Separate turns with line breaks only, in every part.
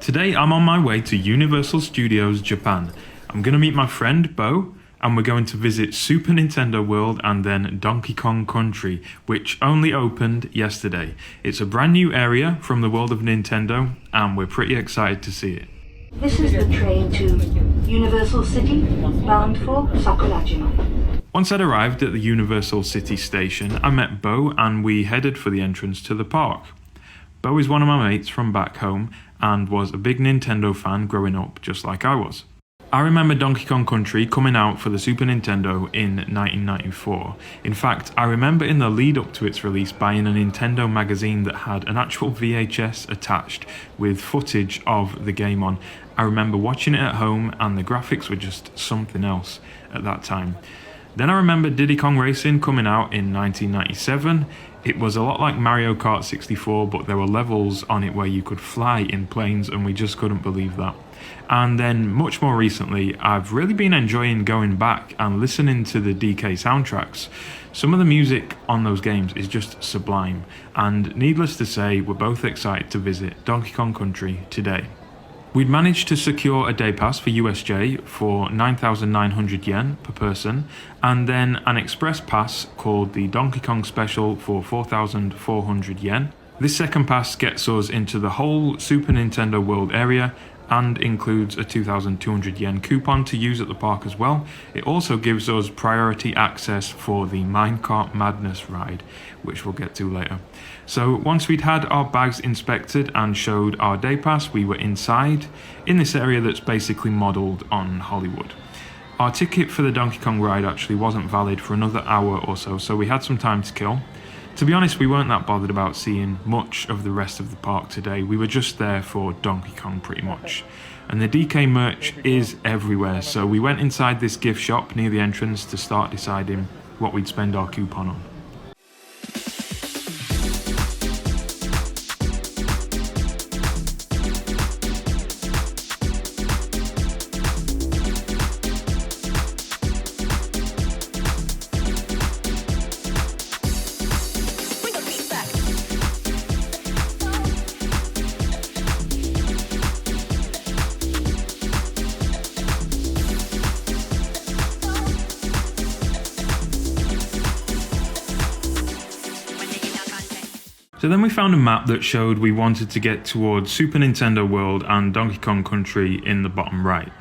Today I'm on my way to Universal Studios Japan. I'm going to meet my friend Beau, and we're going to visit Super Nintendo World and then Donkey Kong Country, which only opened yesterday. It's a brand new area from the world of Nintendo, and we're pretty excited to see it.
This is the train to Universal City, bound for Sakurajima.
Once I'd arrived at the Universal City station, I met Beau and we headed for the entrance to the park. Beau is one of my mates from back home and was a big Nintendo fan growing up, just like I was. I remember Donkey Kong Country coming out for the Super Nintendo in 1994. In fact, I remember in the lead up to its release buying a Nintendo magazine that had an actual VHS attached with footage of the game on. I remember watching it at home and the graphics were just something else at that time. Then I remember Diddy Kong Racing coming out in 1997. It was a lot like Mario Kart 64, but there were levels on it where you could fly in planes, and we just couldn't believe that. And then much more recently, I've really been enjoying going back and listening to the DK soundtracks. Some of the music on those games is just sublime, and needless to say, we're both excited to visit Donkey Kong Country today. We'd managed to secure a day pass for USJ for 9,900 yen per person, and then an express pass called the Donkey Kong Special for 4,400 yen. This second pass gets us into the whole Super Nintendo World area and includes a 2,200 yen coupon to use at the park as well. It also gives us priority access for the Minecart Madness ride, which we'll get to later. So once we'd had our bags inspected and showed our day pass, we were inside in this area that's basically modelled on Hollywood. Our ticket for the Donkey Kong ride actually wasn't valid for another hour or so, so we had some time to kill. To be honest, we weren't that bothered about seeing much of the rest of the park today. We were just there for Donkey Kong pretty much. And the DK merch is everywhere, so we went inside this gift shop near the entrance to start deciding what we'd spend our coupon on. So then we found a map that showed we wanted to get towards Super Nintendo World and Donkey Kong Country in the bottom right.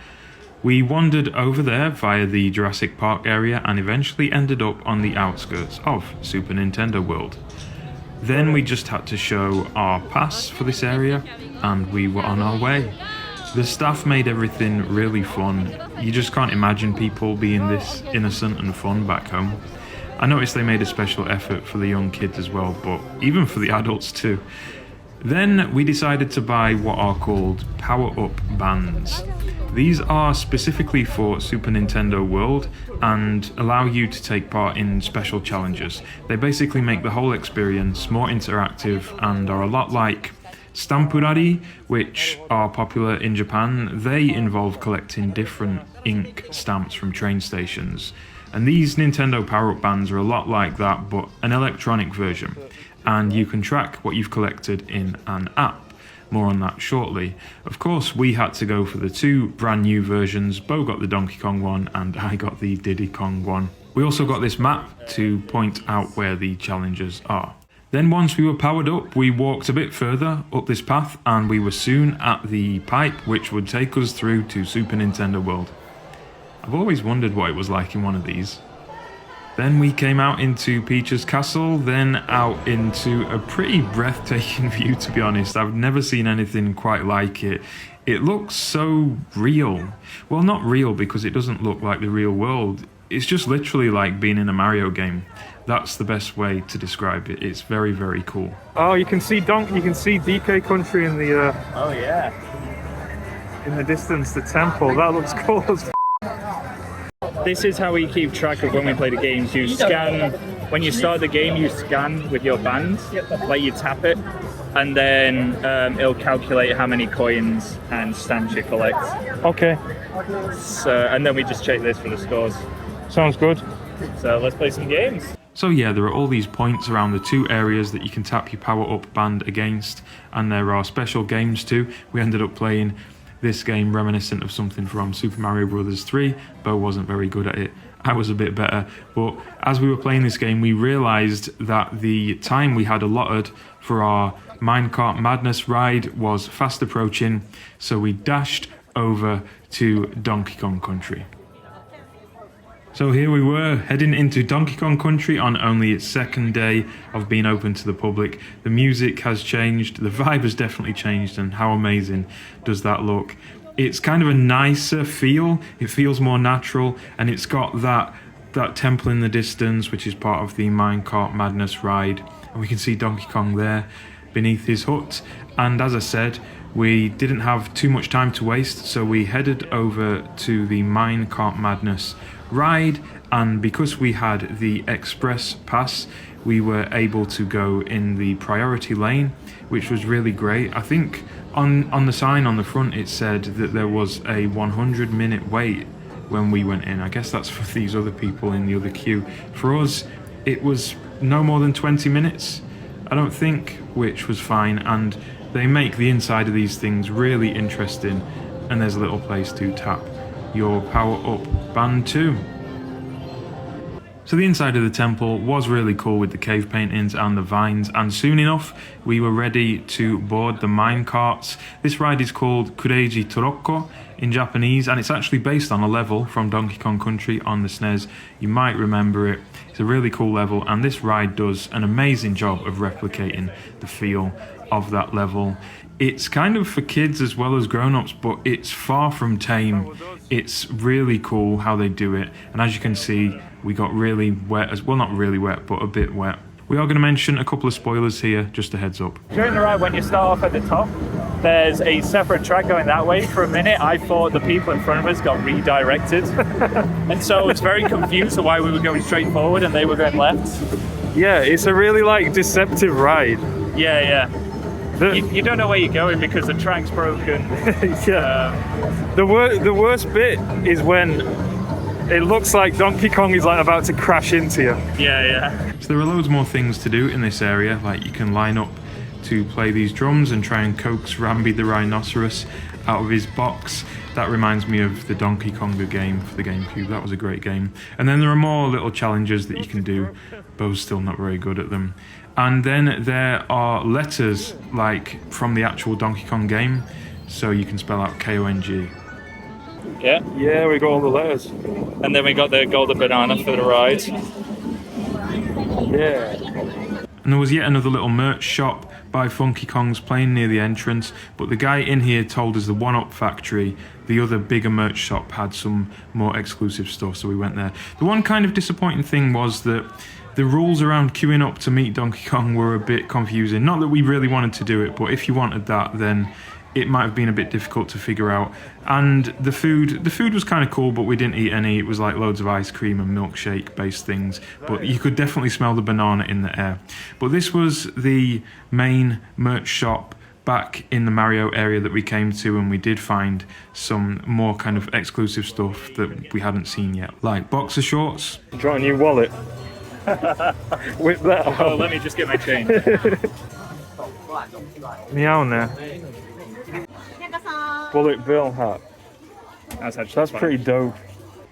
We wandered over there via the Jurassic Park area and eventually ended up on the outskirts of Super Nintendo World. Then we just had to show our pass for this area and we were on our way. The staff made everything really fun. You just can't imagine people being this innocent and fun back home. I noticed they made a special effort for the young kids as well, but even for the adults too. Then we decided to buy what are called power-up bands. These are specifically for Super Nintendo World and allow you to take part in special challenges. They basically make the whole experience more interactive and are a lot like Stampurari, which are popular in Japan. They involve collecting different ink stamps from train stations. And these Nintendo power-up bands are a lot like that, but an electronic version. And you can track what you've collected in an app. More on that shortly. Of course, we had to go for the two brand new versions. Beau got the Donkey Kong one, and I got the Diddy Kong one. We also got this map to point out where the challenges are. Then once we were powered up, we walked a bit further up this path, and we were soon at the pipe, which would take us through to Super Nintendo World. I've always wondered what it was like in one of these. Then we came out into Peach's Castle, then out into a pretty breathtaking view, to be honest. I've never seen anything quite like it. It looks so real. Well, not real because it doesn't look like the real world. It's just literally like being in a Mario game. That's the best way to describe it. It's very, very cool. Oh, you can see DK Country in the
oh yeah,
in the distance, the temple. That looks cool as
This is how we keep track of when we play the games. You scan, when you start the game, you scan with your band, like you tap it, and then it'll calculate how many coins and stamps you collect.
Okay.
So, and then we just check this for the scores.
Sounds good.
So let's play some games.
So yeah, there are all these points around the 2 areas that you can tap your power up band against, and there are special games too. We ended up playing this game reminiscent of something from Super Mario Bros. 3. Beau wasn't very good at it. I was a bit better. But as we were playing this game, we realised that the time we had allotted for our Minecart Madness ride was fast approaching, so we dashed over to Donkey Kong Country. So here we were, heading into Donkey Kong Country on only its 2nd day of being open to the public. The music has changed, the vibe has definitely changed, and how amazing does that look? It's kind of a nicer feel, it feels more natural, and it's got that temple in the distance, which is part of the Minecart Madness ride. And we can see Donkey Kong there beneath his hut. And as I said, we didn't have too much time to waste, so we headed over to the Minecart Madness ride, and because we had the express pass, we were able to go in the priority lane, which was really great. I think on the sign on the front it said that there was a 100-minute wait when we went in. I guess that's for these other people in the other queue. For us, it was no more than 20 minutes, I don't think, which was fine, and they make the inside of these things really interesting, and there's a little place to tap your power up band too. So the inside of the temple was really cool with the cave paintings and the vines, and soon enough we were ready to board the mine carts. This ride is called Kureiji Toroko in Japanese, and it's actually based on a level from Donkey Kong Country on the SNES. You might remember it. It's a really cool level, and this ride does an amazing job of replicating the feel of that level. It's kind of for kids as well as grown-ups, but it's far from tame. It's really cool how they do it, and as you can see, we got really wet, as well, not really wet, but a bit wet. We are going to mention a couple of spoilers here, just a heads up.
During the ride, when you start off at the top, there's a separate track going that way. For a minute, I thought the people in front of us got redirected. And so I was very confused of why we were going straight forward and they were going left.
Yeah, it's a really deceptive ride.
Yeah. You don't know where you're going because the track's broken.
Yeah. The worst bit is when it looks like Donkey Kong is about to crash into you.
Yeah.
So there are loads more things to do in this area, like you can line up to play these drums and try and coax Rambi the rhinoceros out of his box. That reminds me of the Donkey Konga game for the GameCube. That was a great game. And then there are more little challenges that you can do. Beau's still not very good at them. And then there are letters, like from the actual Donkey Kong game, so you can spell out K-O-N-G.
Yeah, we got all the letters.
And then we got the golden banana for the ride.
Yeah.
And there was yet another little merch shop by Funky Kong's playing near the entrance, but the guy in here told us the One Up Factory, the other bigger merch shop, had some more exclusive stuff, so we went there. The one kind of disappointing thing was that the rules around queuing up to meet Donkey Kong were a bit confusing. Not that we really wanted to do it, but if you wanted that, then it might have been a bit difficult to figure out. And the food was kind of cool, but we didn't eat any. It was like loads of ice cream and milkshake based things, but you could definitely smell the banana in the air. But this was the main merch shop back in the Mario area that we came to, and we did find some more kind of exclusive stuff that we hadn't seen yet, like boxer shorts.
Do you want a new wallet? Whip that out.
Oh, let me just get my change.
Meow now. Bullet bill hat. That's pretty dope.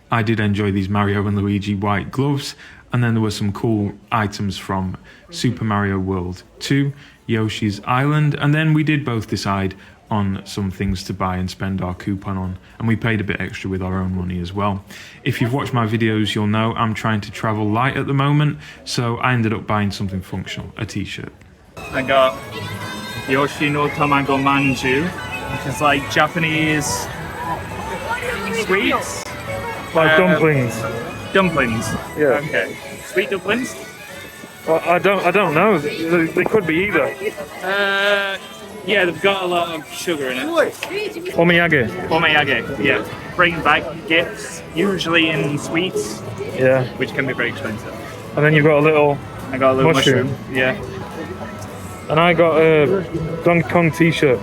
I did enjoy these Mario and Luigi white gloves, and then there were some cool items from Super Mario World 2, Yoshi's Island, and then we did both decide on some things to buy and spend our coupon on, and we paid a bit extra with our own money as well. If you've watched my videos, you'll know I'm trying to travel light at the moment, so I ended up buying something functional, a t-shirt.
I got Yoshi no Tamago Manju, which is like Japanese sweets.
Like dumplings.
Dumplings.
Yeah.
Okay. Sweet dumplings?
Well, I don't know. They could be either.
Yeah, they've got a lot of sugar in it.
Omiyage.
Omiyage, yeah. Bring back gifts, usually in sweets,
Yeah.
which can be very expensive.
And then you've got a little
I got a little
mushroom.
Yeah.
And I got a Donkey Kong t-shirt.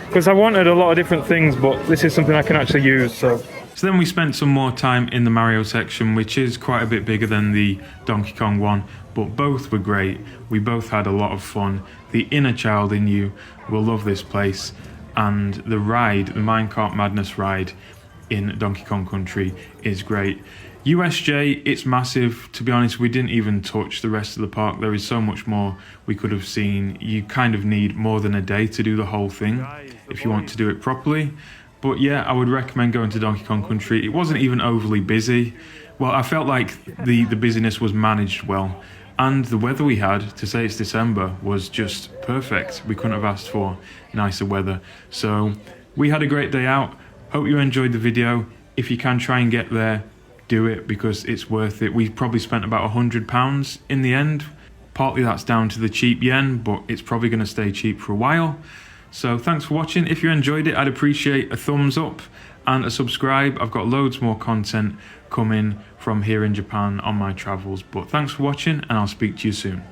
Because I wanted a lot of different things, but this is something I can actually use, so
So then we spent some more time in the Mario section, which is quite a bit bigger than the Donkey Kong one, but both were great. We both had a lot of fun. The inner child in you will love this place, and the ride, the Minecart Madness ride in Donkey Kong Country is great. USJ, it's massive. To be honest, we didn't even touch the rest of the park. There is so much more we could have seen. You kind of need more than a day to do the whole thing if you want to do it properly. But yeah, I would recommend going to Donkey Kong Country. It wasn't even overly busy. Well, I felt like the busyness was managed well. And the weather we had, to say it's December, was just perfect. We couldn't have asked for nicer weather. So we had a great day out. Hope you enjoyed the video. If you can try and get there, do it because it's worth it. We probably spent about £100 in the end. Partly that's down to the cheap yen, but it's probably going to stay cheap for a while. So thanks for watching. If you enjoyed it, I'd appreciate a thumbs up and a subscribe. I've got loads more content coming from here in Japan on my travels. But thanks for watching, and I'll speak to you soon.